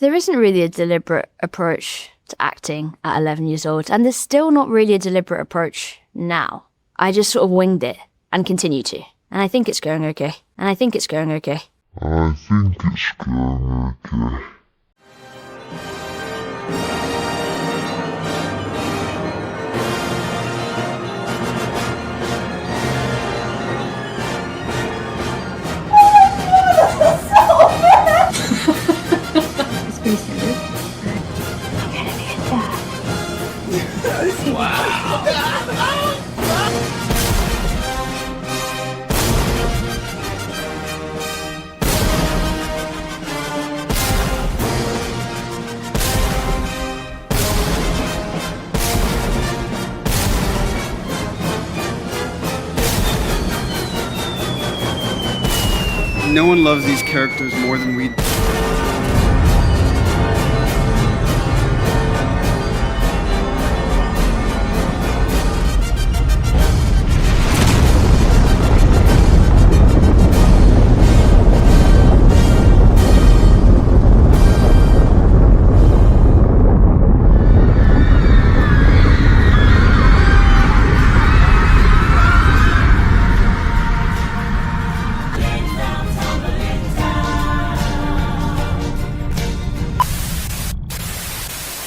There isn't really a deliberate approach to acting at 11 years old, and there's still not really a deliberate approach now. I just sort of winged it and continue to. And I think it's going okay. I think it's going okay. It's pretty standard. I'm gonna be a dad. Wow. No one loves these characters more than we do.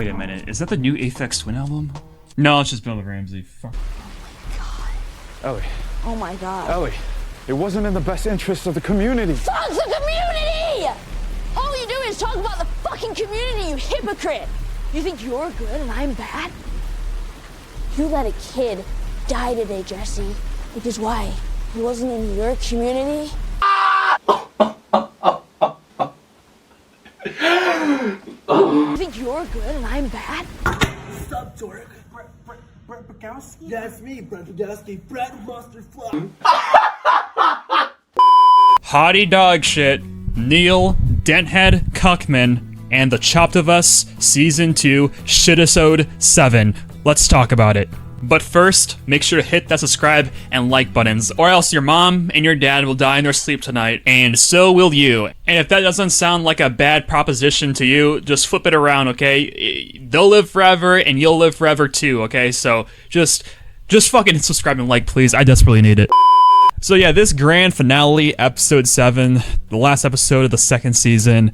Wait a minute, is that the new Aphex Twin album? No, it's just Bill Ramsey. Fuck. Ellie. Oh my god. Ellie, it wasn't in the best interest of the community. Fuck the community! All you do is talk about the fucking community, you hypocrite! You think you're good and I'm bad? You let a kid die today, Jesse. Because why? He wasn't in your community? You think you're good and I'm bad? What's up, Dork? Brett Bukowski? That's me, Brett Bukowski. Brett Mustard Fly. Hottie dog shit, Neil Denthead Cuckman, and The Chopped of Us Season 2 Shitasode 7. Let's talk about it. But first, make sure to hit that subscribe and like buttons, or else your mom and your dad will die in their sleep tonight, and so will you. And if that doesn't sound like a bad proposition to you, just flip it around, okay? They'll live forever, and you'll live forever too, okay? So just fucking subscribe and like, please. I desperately need it. So yeah, this grand finale, episode 7, the last episode of the second season,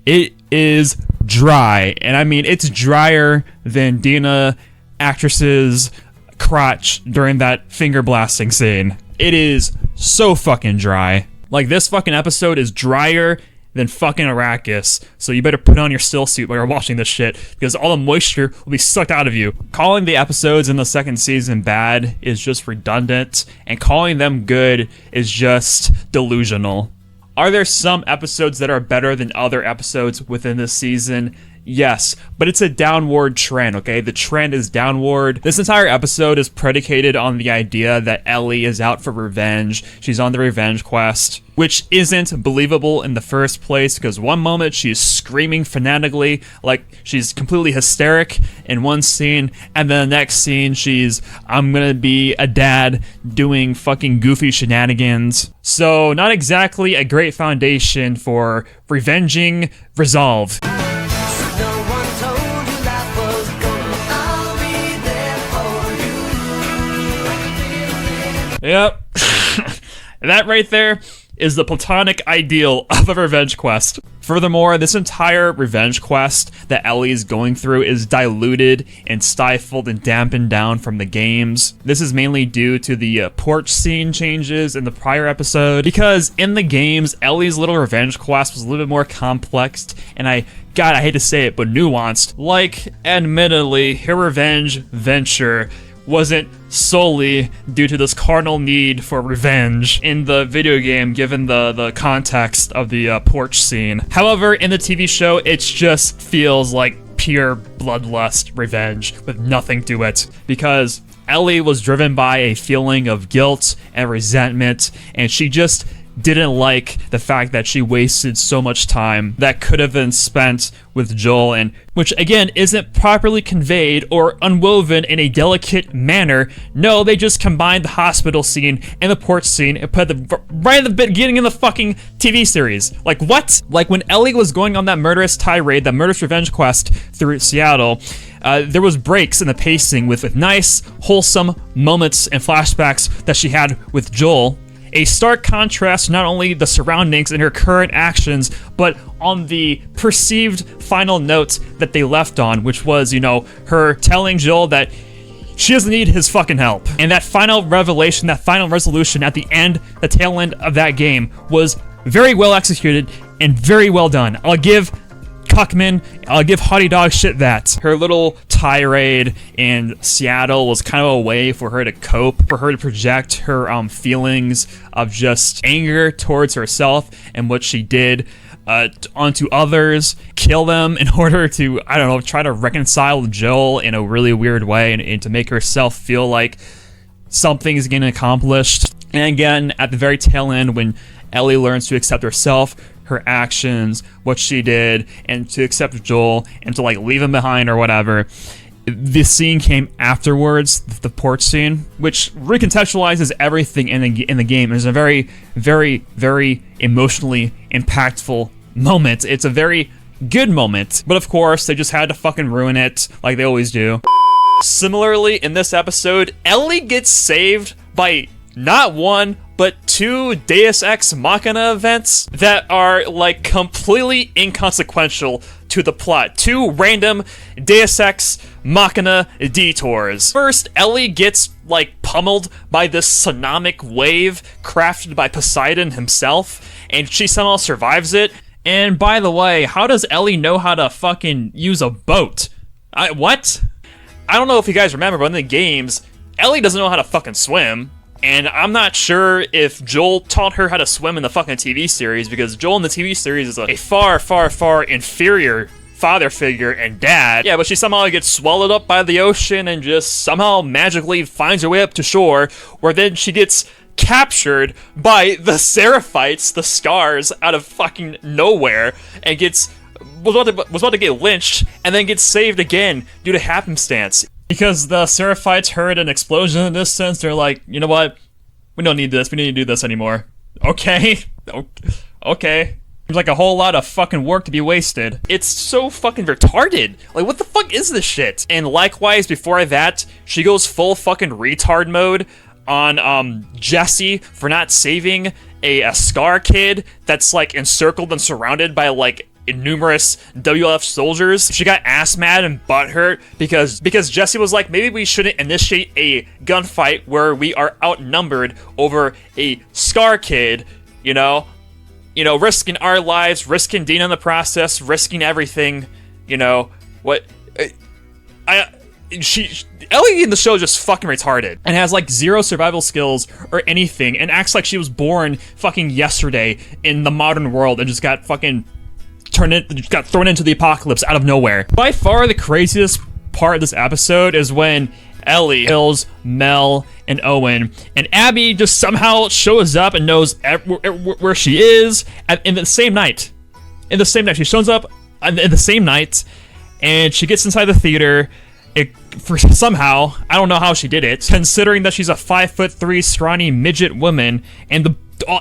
it is dry. And I mean, it's drier than Dina actress's crotch during that finger blasting scene. It is so fucking dry. Like, this fucking episode is drier than fucking Arrakis, so you better put on your still suit while you're watching this shit, because all the moisture will be sucked out of you. Calling the episodes in the second season bad is just redundant, and calling them good is just delusional. Are there some episodes that are better than other episodes within this season? Yes, but it's a downward trend, okay? The trend is downward. This entire episode is predicated on the idea that Ellie is out for revenge. She's on the revenge quest, which isn't believable in the first place, because one moment she's screaming fanatically, like she's completely hysteric in one scene, and then the next scene she's, I'm gonna be a dad doing fucking goofy shenanigans. So, not exactly a great foundation for revenging resolve. Yep. That right there is the platonic ideal of a revenge quest. Furthermore, this entire revenge quest that Ellie is going through is diluted and stifled and dampened down from the games. This is mainly due to the porch scene changes in the prior episode, because in the games, Ellie's little revenge quest was a little bit more complex, and I hate to say it, but nuanced. Like, admittedly, her revenge venture wasn't solely due to this carnal need for revenge in the video game, given the context of the porch scene. However, in the TV show, it just feels like pure bloodlust revenge with nothing to it, because Ellie was driven by a feeling of guilt and resentment, and she just didn't like the fact that she wasted so much time that could have been spent with Joel, and which again isn't properly conveyed or unwoven in a delicate manner. No, they just combined the hospital scene and the porch scene and put the right at the beginning of the fucking TV series. Like, what? Like, when Ellie was going on that murderous tirade, that murderous revenge quest through Seattle, there was breaks in the pacing with nice, wholesome moments and flashbacks that she had with Joel. A stark contrast to not only the surroundings and her current actions, but on the perceived final note that they left on, which was, you know, her telling Joel that she doesn't need his fucking help. And that final revelation, that final resolution at the end, the tail end of that game, was very well executed and very well done. I'll give Cuckman, I'll give Hottie Dog shit that. Her little tirade in Seattle was kind of a way for her to cope, for her to project her feelings of just anger towards herself and what she did onto others, kill them in order to, I don't know, try to reconcile Joel in a really weird way and to make herself feel like something's getting accomplished. And again, at the very tail end, when Ellie learns to accept herself, her actions, what she did, and to accept Joel and to like leave him behind or whatever. The scene came afterwards, the porch scene, which recontextualizes everything in the game. It's a very, very, very emotionally impactful moment. It's a very good moment, but of course they just had to fucking ruin it like they always do. Similarly, in this episode, Ellie gets saved by not one, but two Deus Ex Machina events that are like completely inconsequential to the plot. Two random Deus Ex Machina detours. First, Ellie gets like pummeled by this tsunamic wave crafted by Poseidon himself, and she somehow survives it. And by the way, how does Ellie know how to fucking use a boat? What? I don't know if you guys remember, but in the games, Ellie doesn't know how to fucking swim. And I'm not sure if Joel taught her how to swim in the fucking TV series, because Joel in the TV series is a far, far, far inferior father figure and dad. Yeah, but she somehow gets swallowed up by the ocean and just somehow magically finds her way up to shore, where then she gets captured by the Seraphites, the Scars, out of fucking nowhere, and was about to get lynched, and then gets saved again due to happenstance. Because the Seraphites heard an explosion in the distance, they're like, you know what? We don't need this. We need to do this anymore. Okay. Okay. Seems like a whole lot of fucking work to be wasted. It's so fucking retarded. Like, what the fuck is this shit? And likewise, before that, she goes full fucking retard mode on Jesse for not saving a Scar kid that's like encircled and surrounded by like numerous WLF soldiers. She got ass mad and butthurt because Jesse was like, maybe we shouldn't initiate a gunfight where we are outnumbered over a Scar kid, you know, risking our lives, risking Dean in the process, risking everything, you know, what, Ellie in the show is just fucking retarded and has like zero survival skills or anything and acts like she was born fucking yesterday in the modern world and just got fucking got thrown into the apocalypse out of nowhere. By far the craziest part of this episode is when Ellie kills Mel and Owen, and Abby just somehow shows up and knows where she is in the same night. She shows up in the same night, and she gets inside the theater. Somehow, I don't know how she did it, considering that she's a 5'3" scrawny midget woman, and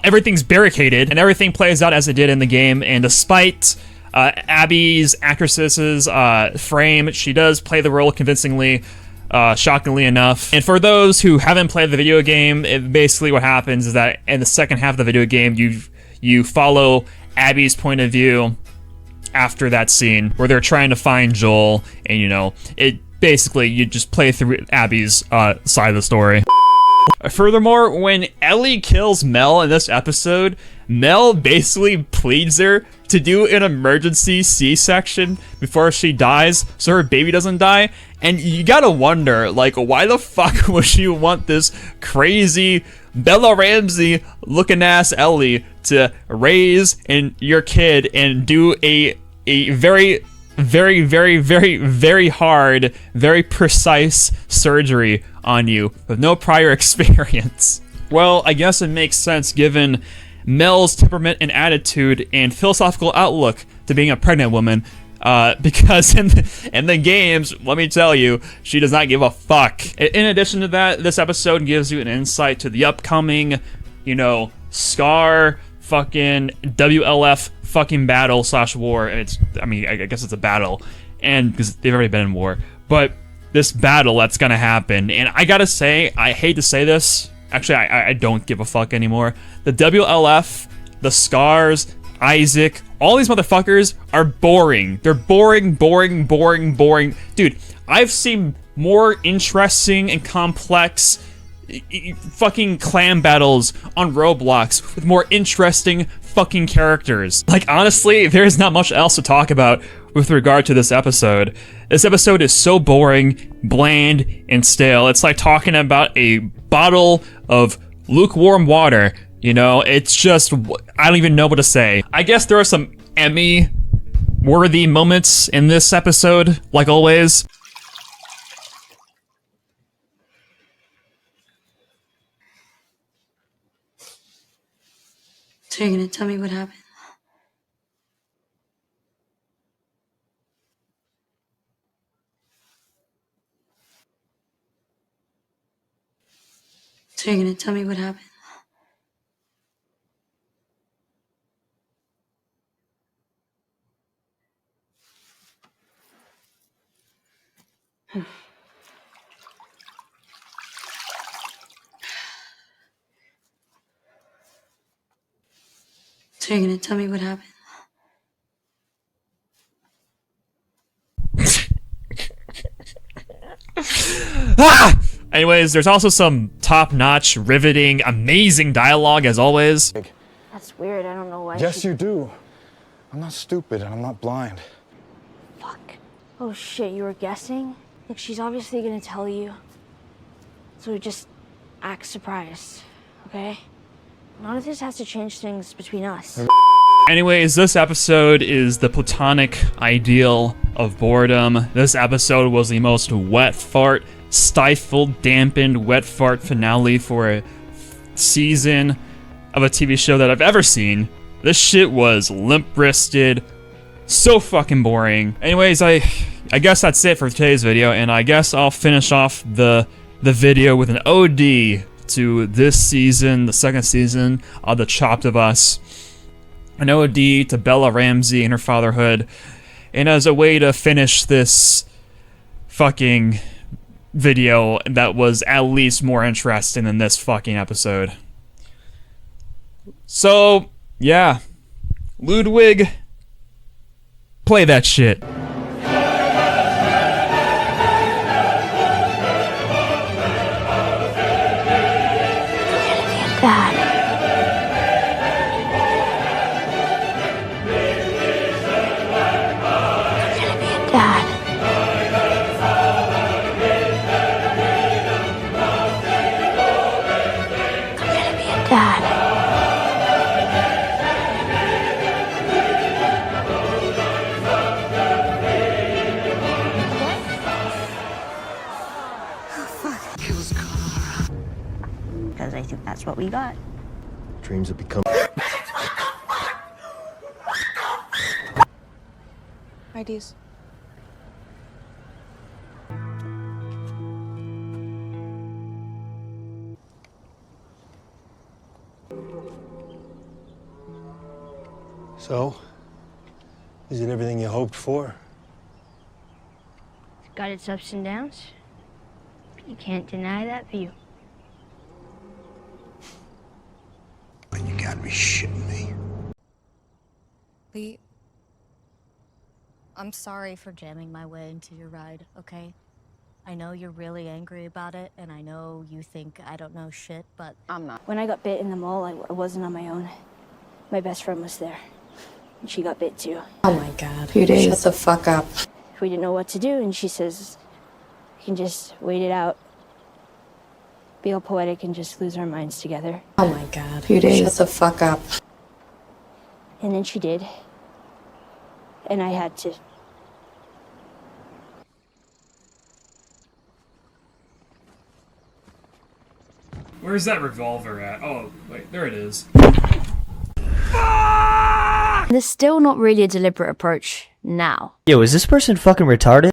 everything's barricaded, and everything plays out as it did in the game. And despite Abby's actress's frame, she does play the role convincingly, shockingly enough. And for those who haven't played the video game, basically what happens is that in the second half of the video game, you follow Abby's point of view after that scene where they're trying to find Joel, and you know, basically you just play through Abby's side of the story. Furthermore, when Ellie kills Mel in this episode, Mel basically pleads her to do an emergency C-section before she dies so her baby doesn't die. And you gotta wonder, like, why the fuck would she want this crazy Bella Ramsey looking ass Ellie to raise your kid and do a very, very, very, very, very hard, very precise surgery on you with no prior experience? Well, I guess it makes sense given Mel's temperament and attitude and philosophical outlook to being a pregnant woman. Because in the games, let me tell you, she does not give a fuck. In addition to that, this episode gives you an insight to the upcoming, Scar fucking WLF fucking battle / war. I guess it's a battle, and because they've already been in war, but this battle that's gonna happen, and I gotta say, I hate to say this, actually, I don't give a fuck anymore. The WLF, the Scars, Isaac, all these motherfuckers are boring. They're boring. Dude, I've seen more interesting and complex fucking clan battles on Roblox with more interesting fucking characters. Like, honestly, there's not much else to talk about with regard to this episode. This episode is so boring, bland, and stale. It's like talking about a bottle of lukewarm water. It's just, I don't even know what to say. I guess there are some Emmy-worthy moments in this episode, like always. So you're gonna tell me what happened? So you're gonna tell me what happened? So you're gonna tell me what happened? Anyways, there's also some top-notch, riveting, amazing dialogue, as always. That's weird. I don't know why. Yes, you do. I'm not stupid and I'm not blind. Fuck. Oh shit, you were guessing? Look, she's obviously gonna tell you. So just act surprised, okay? None of this has to change things between us. Anyways, this episode is the platonic ideal of boredom. This episode was the most wet fart, stifled, dampened, wet fart finale for a season of a TV show that I've ever seen. This shit was limp-wristed, so fucking boring. Anyways, I guess that's it for today's video, and I guess I'll finish off the video with an OD to this season, the second season of The Chopped of Us. An OD to Bella Ramsey and her fatherhood, and as a way to finish this fucking video that was at least more interesting than this fucking episode. So, yeah. Ludwig, play that shit. Dad. Dad. Dad. Because I think that's what we got. Dreams have become IDs. So, is it everything you hoped for? It's got its ups and downs. But you can't deny that view. And you gotta be shitting me. Lee, I'm sorry for jamming my way into your ride, okay? I know you're really angry about it, and I know you think I don't know shit, but I'm not. When I got bit in the mall, I wasn't on my own. My best friend was there. And she got bit too. Oh my god. 2 days. Shut the fuck up. We didn't know what to do, and she says, we can just wait it out. Be all poetic and just lose our minds together. Oh my god. 2 days. Shut the fuck up. And then she did. And I had to. Where's that revolver at? Oh, wait, there it is. There's still not really a deliberate approach now. Yo, is this person fucking retarded?